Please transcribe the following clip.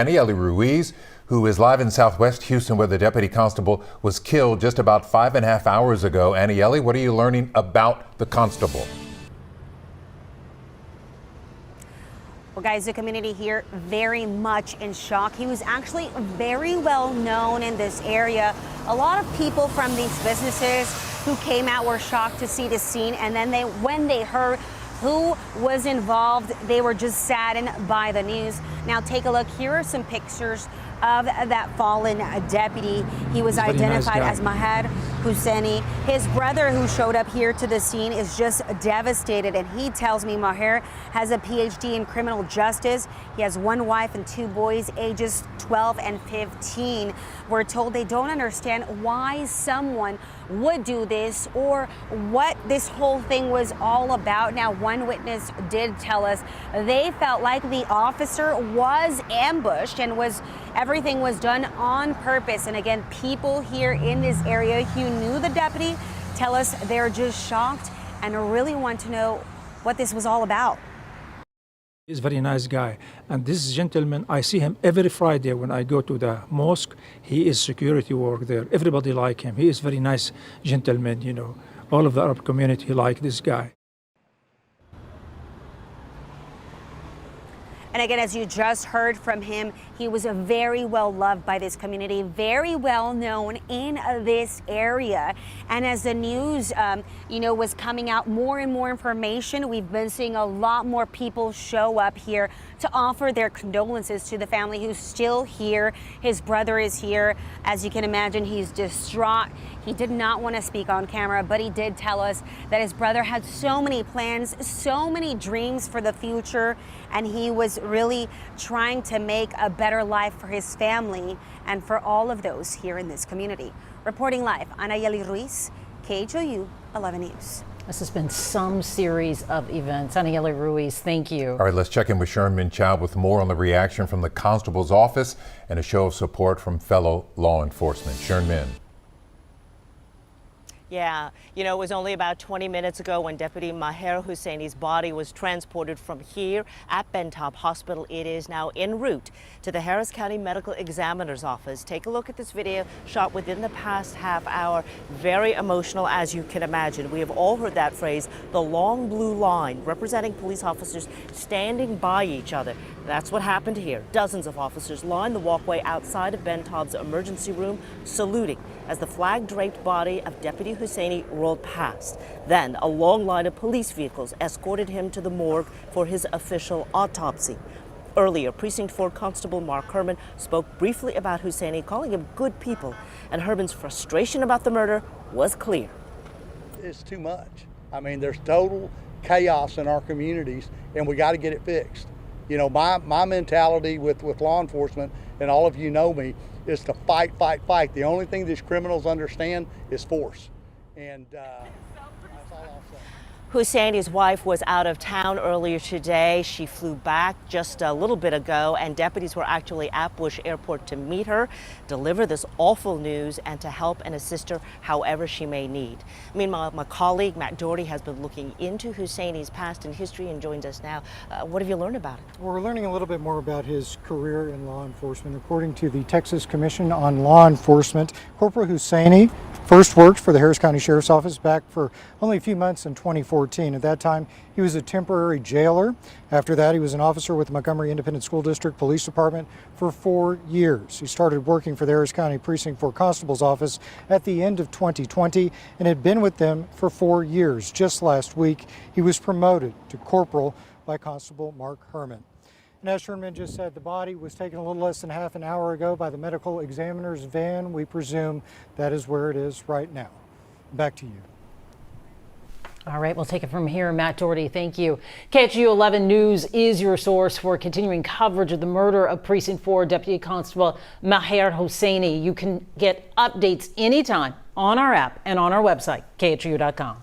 Anieli Ruiz, who is live in Southwest Houston, where the deputy constable was killed just about 5.5 hours ago. Anieli, what are you learning about the constable? Well, guys, the community here very much in shock. He was actually very well known in this area. A lot of people from these businesses who came out were shocked to see the scene, and then when they heard who was involved, they were just saddened by the news. Now take a look. Here are some pictures of that fallen deputy. He was identified as Maher Husseini. His brother, who showed up here to the scene, is just devastated, and he tells me Maher has a PhD in criminal justice. He has one wife and two boys, ages 12 and 15. We're told they don't understand why someone would do this or what this whole thing was all about. Now, one witness did tell us they felt like the officer was ambushed and everything was done on purpose. And again, people here in this area who knew the deputy tell us they're just shocked and really want to know what this was all about. He's a very nice guy. And this gentleman, I see him every Friday when I go to the mosque. He is security work there. Everybody like him. He is very nice gentleman, you know. All of the Arab community like this guy. And again, as you just heard from him, he was very well loved by this community, very well known in this area. And as the news, was coming out, more and more information, we've been seeing a lot more people show up here to offer their condolences to the family who's still here. His brother is here. As you can imagine, he's distraught. He did not want to speak on camera, but he did tell us that his brother had so many plans, so many dreams for the future, and he was really trying to make a better life for his family and for all of those here in this community. Reporting live, Anieli Ruiz, KHOU 11 News. This has been some series of events. Anieli Ruiz, thank you. All right, let's check in with Sherman Chow with more on the reaction from the constable's office and a show of support from fellow law enforcement. Sherman. Yeah, it was only about 20 minutes ago when Deputy Maher Husseini's body was transported from here at Ben Taub Hospital. It is now en route to the Harris County Medical Examiner's office. Take a look at this video shot within the past half hour. Very emotional, as you can imagine. We have all heard that phrase, the long blue line, representing police officers standing by each other. That's what happened here. Dozens of officers lined the walkway outside of Ben Taub's emergency room, saluting as the flag-draped body of Deputy Husseini rolled past. Then a long line of police vehicles escorted him to the morgue for his official autopsy. Earlier, Precinct 4 Constable Maher Husseini spoke briefly about Husseini, calling him good people, and Husseini's frustration about the murder was clear. It's too much. I mean, there's total chaos in our communities, and we got to get it fixed. My mentality with law enforcement, and all of you know me, is to fight, fight, fight. The only thing these criminals understand is force. And that's all I'll say. Husseini's wife was out of town earlier today. She flew back just a little bit ago, and deputies were actually at Bush Airport to meet her, deliver this awful news, and to help and assist her however she may need. Meanwhile, my colleague Matt Doherty has been looking into Husseini's past and history and joins us now. What have you learned about it? Well, we're learning a little bit more about his career in law enforcement. According to the Texas Commission on Law Enforcement, Corporal Husseini first worked for the Harris County Sheriff's Office back for only a few months in 2014. At that time, he was a temporary jailer. After that, he was an officer with the Montgomery Independent School District Police Department for 4 years. He started working for the Harris County Precinct 4 Constable's Office at the end of 2020 and had been with them for 4 years. Just last week, he was promoted to corporal by Constable Maher Husseini. And as Sherman just said, the body was taken a little less than half an hour ago by the medical examiner's van. We presume that is where it is right now. Back to you. All right, we'll take it from here. Matt Doherty, thank you. KHOU 11 News is your source for continuing coverage of the murder of Precinct 4 Deputy Constable Maher Husseini. You can get updates anytime on our app and on our website, khou.com.